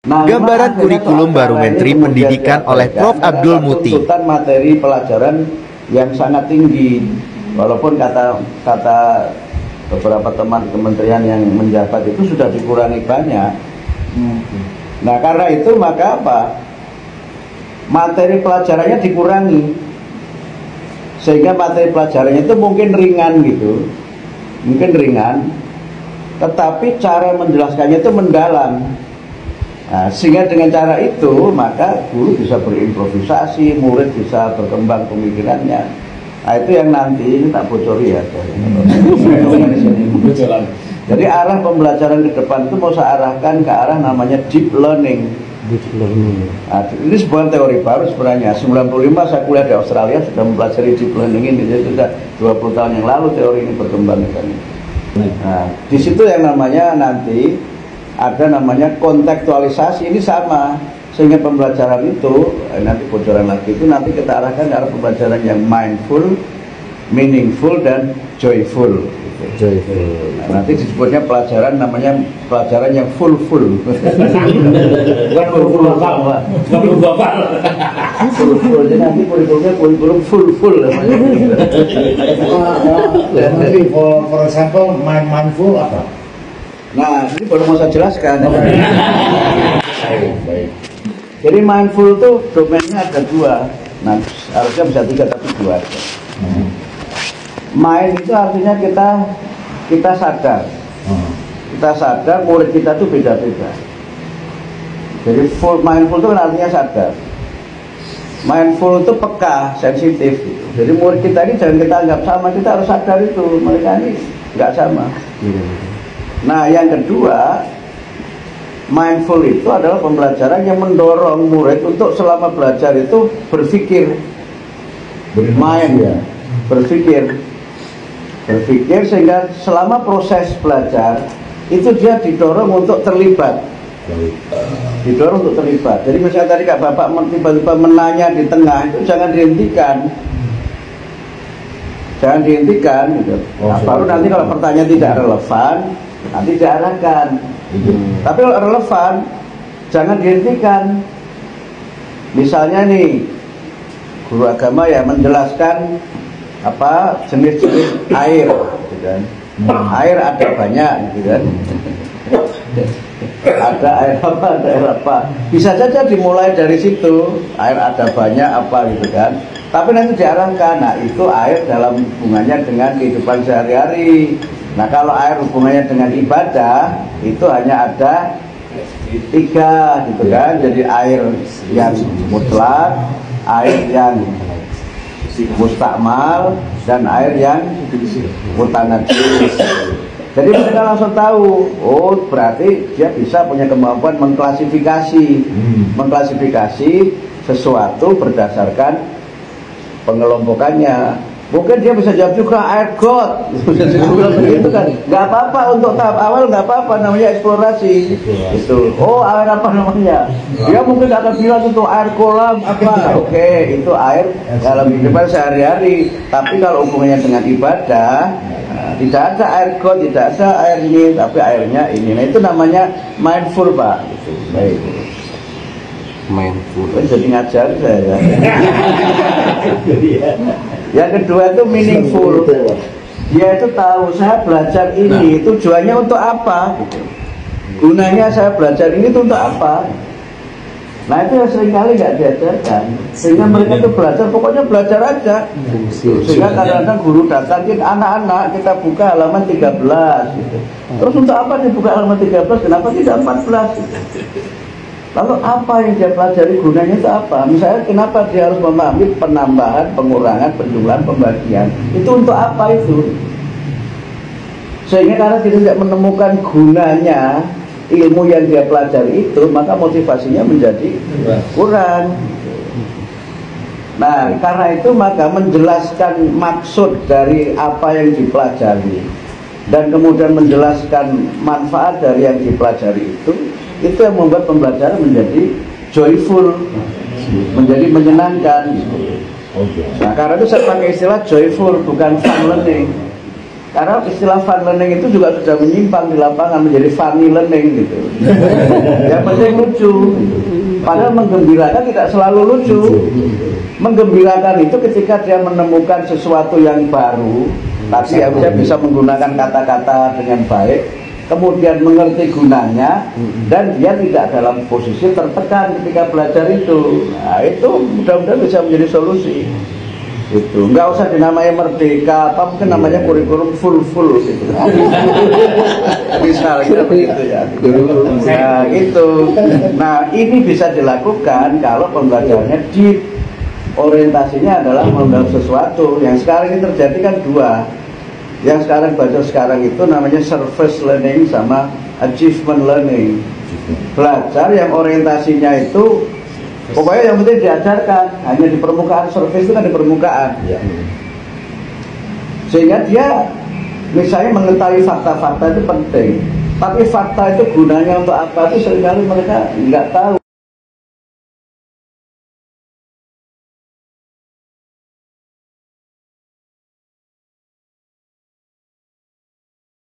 Gambaran kurikulum baru Menteri Pendidikan oleh Prof. Abdul Muti. Tuntutan materi pelajaran yang sangat tinggi, walaupun kata beberapa teman kementerian yang menjabat itu sudah dikurangi banyak. Nah karena itu maka apa? Materi pelajarannya dikurangi, sehingga materi pelajarannya itu mungkin ringan gitu, tetapi cara menjelaskannya itu mendalam. Nah, sehingga dengan cara itu maka guru bisa berimprovisasi, murid bisa berkembang pemikirannya. Nah itu yang nanti ini tak bocori ya. Jadi arah pembelajaran ke depan itu mau saya arahkan ke arah namanya deep learning. Nah, ini sebuah teori baru sebenarnya. 95 saya kuliah di Australia sudah mempelajari deep learning ini. Jadi sudah 20 tahun yang lalu teori ini berkembang. Nah, di situ yang namanya nanti ada namanya kontekstualisasi, ini sama, sehingga pembelajaran itu nanti bocoran lagi itu nanti kita arahkan ke arah pembelajaran yang mindful, meaningful dan joyful. Nah, nanti disebutnya pelajaran namanya pelajaran yang full. Bukan full bapak. Jadi nanti kurikulum full. Nanti for example mindful apa? Nah, ini baru mau saya jelaskan. Jadi mindful itu domainnya ada dua. Nah, harusnya bisa 3 tapi 2 aja. Mind itu artinya kita sadar. Kita sadar, murid kita itu beda-beda. Jadi mindful itu kan artinya sadar. Mindful itu peka, sensitif. Jadi murid kita ini jangan kita anggap sama, kita harus sadar itu mereka ini nggak sama. Nah yang kedua, mindful itu adalah pembelajaran yang mendorong murid untuk selama belajar itu berpikir, berpikir sehingga selama proses belajar itu dia didorong untuk terlibat. Jadi misalnya tadi Kak Bapak tiba-tiba menanya di tengah itu jangan dihentikan. Gitu. Nah, baru nanti kalau pertanyaan tidak relevan nanti diarahkan. Tapi kalau relevan jangan dihentikan. Misalnya nih guru agama ya menjelaskan apa jenis-jenis air gitu kan. Air ada banyak gitu kan. Ada air apa. Bisa saja dimulai dari situ. Air ada banyak apa gitu kan. Tapi nanti diarahkan, nah itu air dalam hubungannya dengan kehidupan sehari-hari. Nah kalau air hubungannya dengan ibadah itu hanya ada 3 gitu kan. Jadi air yang mutlak, air yang mustakmal, dan air yang mutanajis. Jadi mereka langsung tahu, oh berarti dia bisa punya kemampuan mengklasifikasi sesuatu berdasarkan pengelompokannya. Mungkin dia bisa jawab juga air got, itu kan nggak apa-apa untuk tahap awal, nggak apa-apa, namanya eksplorasi. Itu, oh air apa namanya? Dia mungkin akan bilang itu air kolam apa? Oke, itu air dalam kehidupan sehari-hari. Tapi kalau hubungannya dengan ibadah, tidak ada air got, tidak ada air ini, tapi airnya ini. Nah itu namanya mindful Pak. Gitu. Baik. Mindful. Jadi ngajar saya. Yang kedua itu meaningful. Dia itu tahu saya belajar ini tujuannya untuk apa? Gitu. Gunanya saya belajar ini itu untuk apa? Nah itu yang seringkali nggak diajarkan. Sehingga mereka itu belajar, pokoknya belajar aja. Sehingga kadang-kadang guru datangin anak-anak, kita buka halaman 13 gitu. Terus untuk apa dibuka halaman 13? Kenapa tidak 14 gitu? Lalu apa yang dia pelajari, gunanya itu apa? Misalnya kenapa dia harus memahami penambahan, pengurangan, penjumlahan, pembagian? Itu untuk apa itu? Sehingga karena dia tidak menemukan gunanya ilmu yang dia pelajari itu, maka motivasinya menjadi kurang. Nah, karena itu maka menjelaskan maksud dari apa yang dipelajari dan kemudian menjelaskan manfaat dari yang dipelajari itu yang membuat pembelajaran menjadi joyful, menjadi menyenangkan. Nah, karena itu saya pakai istilah joyful, bukan fun learning. Karena istilah fun learning itu juga sudah menyimpang di lapangan menjadi funny learning gitu. Yang penting lucu. Padahal menggembirakan tidak selalu lucu. Menggembirakan itu ketika dia menemukan sesuatu yang baru, tapi dia bisa menggunakan kata-kata dengan baik, kemudian mengerti gunanya, dan dia tidak dalam posisi tertekan ketika belajar itu. Nah, itu mudah-mudahan bisa menjadi solusi. Itu nggak usah dinamai merdeka, apa mungkin namanya kurikulum full gitu. Misalnya begitu ya. Nah itu, nah ini bisa dilakukan kalau pembelajarannya deep, orientasinya adalah mengenal sesuatu. Yang sekarang ini terjadi kan dua. Yang sekarang belajar sekarang itu namanya surface learning sama achievement learning. Belajar yang orientasinya itu pokoknya yang penting diajarkan hanya di permukaan, surface itu kan di permukaan. Sehingga dia misalnya mengetahui fakta-fakta itu penting, tapi fakta itu gunanya untuk apa itu seringkali mereka nggak tahu.